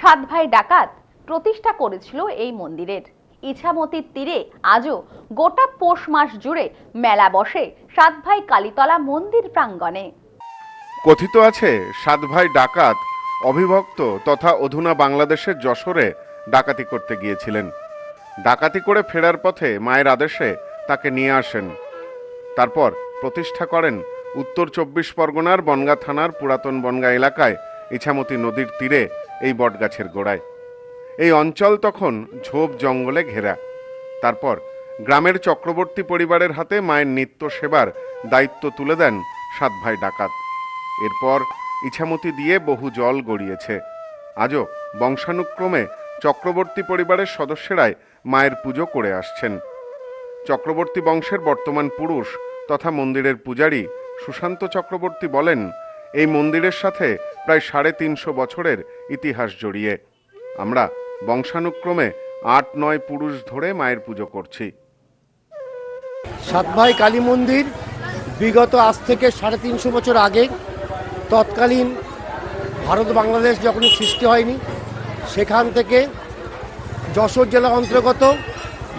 সাত ভাই ডাকাত প্রতিষ্ঠা করেছিল এই মন্দিরের। ইছামতির তীরে আজও গোটা পৌষ মাস জুড়ে মেলা বসে সাত ভাই কালীতলা মন্দির প্রাঙ্গণে। কথিত আছে সাত ভাই ডাকাত অবিভক্ত তথা অধুনা বাংলাদেশের যশোরে ডাকাতি করতে গিয়েছিলেন। ডাকাতি করে ফেরার পথে মায়ের আদেশে তাকে নিয়ে আসেন। তারপর প্রতিষ্ঠা করেন উত্তর 24 পরগনার বনগাঁ থানার পুরাতন বনগাঁ এলাকায় ইছামতি নদীর তীরে এই বটগাছের গোড়ায়। এই অঞ্চল তখন ঝোপ জঙ্গলে ঘেরা। তারপর গ্রামের চক্রবর্তী পরিবারের হাতে মায়ের নিত্য সেবার দায়িত্ব তুলে দেন সাত ভাই ডাকাত। এরপর ইছামতি দিয়ে বহু জল গড়িয়েছে। আজও বংশানুক্রমে চক্রবর্তী পরিবারের সদস্যরাই মায়ের পুজো করে আসছেন। চক্রবর্তী বংশের বর্তমান পুরুষ তথা মন্দিরের পূজারী সুশান্ত চক্রবর্তী বলেন, এই মন্দিরের সাথে প্রায় 350 বছরের ইতিহাস জড়িয়ে। আমরা বংশানুক্রমে 8-9 পুরুষ ধরে মায়ের পুজো করছি। সাত ভাই কালী মন্দির বিগত আজ থেকে 350 বছর আগে তৎকালীন ভারত বাংলাদেশ যখন সৃষ্টি হয়নি, সেখান থেকে যশোর জেলা অন্তর্গত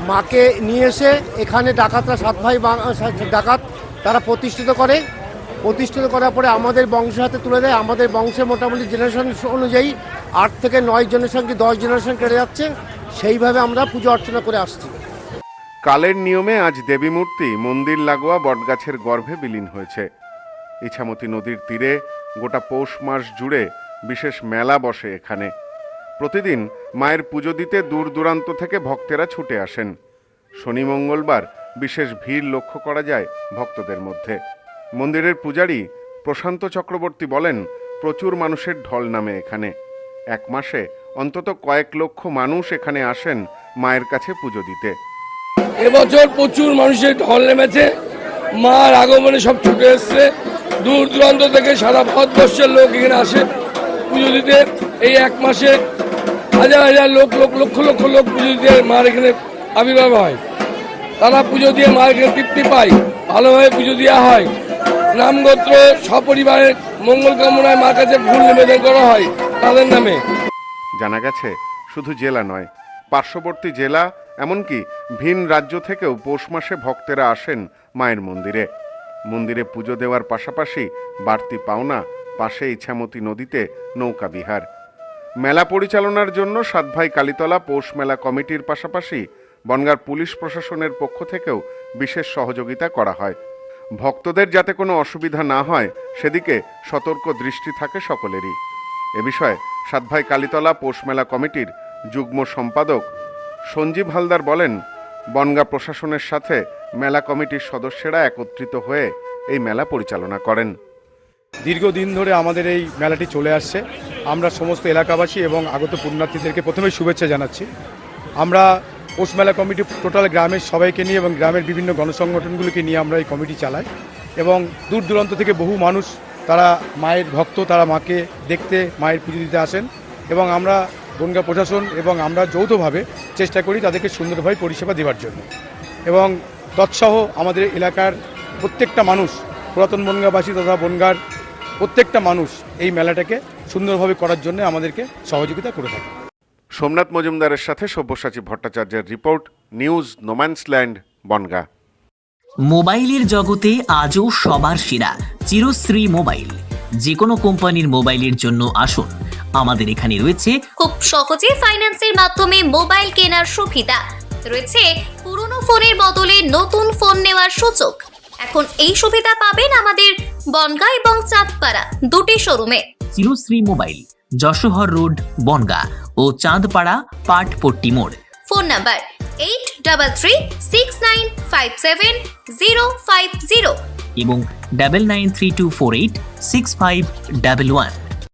মাকে নিয়ে এসে এখানে ডাকাতরা সাত ভাই ডাকাত তারা প্রতিষ্ঠিত করার পরে আমাদের বংশের হাতে তুলে দেয়। আমাদের বংশে মোটামুটি জেনারেশন অনুযায়ী 8 থেকে 9 জেনারেশন কি 10 জেনারেশন কেটে যাচ্ছে। সেইভাবে আমরা পুজো অর্চনা করে আসছি। কালের নিয়মে আজ দেবী মূর্তি মন্দির লাগোয়া বটগাছের গর্ভে বিলীন হয়েছে। ইছামতি নদীর তীরে গোটা পৌষ মাস জুড়ে বিশেষ মেলা বসে এখানে। প্রতিদিন মায়ের পুজো দিতে দূর দূরান্ত থেকে ভক্তেরা ছুটে আসেন। শনি মঙ্গলবার বিশেষ ভিড় লক্ষ্য করা যায় ভক্তদের মধ্যে। মন্দিরের পূজারী প্রশান্ত চক্রবর্তী বলেন, প্রচুর মানুষের ঢল নামে এখানে। এক মাসে অন্তত কয়েক লক্ষ মানুষ এখানে আসেন মায়ের কাছে পুজো দিতে। এবছর প্রচুর মানুষের ঢল নেমেছে। মার আগমনে সব ছুটে এসছে। দূর দূরান্ত থেকে সারা ভারতবর্ষের লোক এখানে আসে পুজো দিতে। এই এক মাসে হাজার হাজার লক্ষ লক্ষ লোক পুজো দিতে মার এখানে আবির্ভাব হয়। তারা পুজো দিয়ে মার এখানে তৃপ্তি পায়, ভালোভাবে পুজো দেওয়া হয়। নামগোত্র সপরিবারের মঙ্গল কামনায় মার কাছে ফুল নিবেদন করা হয় তাদের নামে। জানা গেছে শুধু জেলা নয়, পার্শ্ববর্তী জেলা এমনকি ভিন রাজ্য থেকেও পৌষ মাসে ভক্তেরা আসেন মায়ের মন্দিরে। মন্দিরে পুজো দেওয়ার পাশাপাশি বাড়তি পাওনা পাশে ইছামতি নদীতে নৌকা বিহার। মেলা পরিচালনার জন্য সাত ভাই কালীতলা পৌষ মেলা কমিটির পাশাপাশি বনগাঁর পুলিশ প্রশাসনের পক্ষ থেকেও বিশেষ সহযোগিতা করা হয়। ভক্তদের যাতে কোনো অসুবিধা না হয় সেদিকে সতর্ক দৃষ্টি থাকে সকলেরই। এ বিষয়ে সাত ভাই কালীতলা পৌষ মেলা কমিটির যুগ্ম সম্পাদক সঞ্জীব হালদার বলেন, বনগাঁ প্রশাসনের সাথে মেলা কমিটির সদস্যরা একত্রিত হয়ে এই মেলা পরিচালনা করেন। দীর্ঘদিন ধরে আমাদের এই মেলাটি চলে আসছে। আমরা সমস্ত এলাকাবাসী এবং আগত পুণ্যার্থীদেরকে প্রথমে শুভেচ্ছা জানাচ্ছি। আমরা পৌষ মেলা কমিটি টোটাল গ্রামের সবাইকে নিয়ে এবং গ্রামের বিভিন্ন গণসংগঠনগুলিকে নিয়ে আমরা এই কমিটি চালাই এবং দূর দূরান্ত থেকে বহু মানুষ তারা মায়ের ভক্ত, তারা মাকে দেখতে মায়ের পুজো দিতে আসেন এবং আমরা বনগাঁ প্রশাসন এবং আমরা যৌথভাবে চেষ্টা করি তাদেরকে সুন্দরভাবে পরিষেবা দেওয়ার জন্য। এবং তৎসহ আমাদের এলাকার প্রত্যেকটা মানুষ, পুরাতন বনগাঁবাসী তথা বনগাঁর প্রত্যেকটা মানুষ এই মেলাটাকে সুন্দরভাবে করার জন্য আমাদেরকে সহযোগিতা করে থাকে। সোমনাথ মজুমদারের সাথে সব্যসাচী ভট্টাচার্যের রিপোর্ট, নিউজ নোম্যান্সল্যান্ড, বনগাঁ। মোবাইলের জগতে আজও সবার সেরা চিরশ্রী মোবাইল। যে কোনো কোম্পানির মোবাইলের জন্য আসুন, আমাদের এখানে রয়েছে খুব সহজে ফাইন্যান্সের মাধ্যমে মোবাইল কেনার সুবিধা রয়েছে। পুরনো ফোনের বদলে নতুন ফোন নেওয়ার সুযোগ। এখন এই সুবিধা পাবেন আমাদের বনগাঁ এবং চাঁদপাড়া দুটি শোরুমে। চিরশ্রী মোবাইল, যশোহর রোড, বনগাঁ ও চাঁদপাড়া পাটপট্টি মোড়। ফোন নাম্বার 8369570050 এবং 9932486511।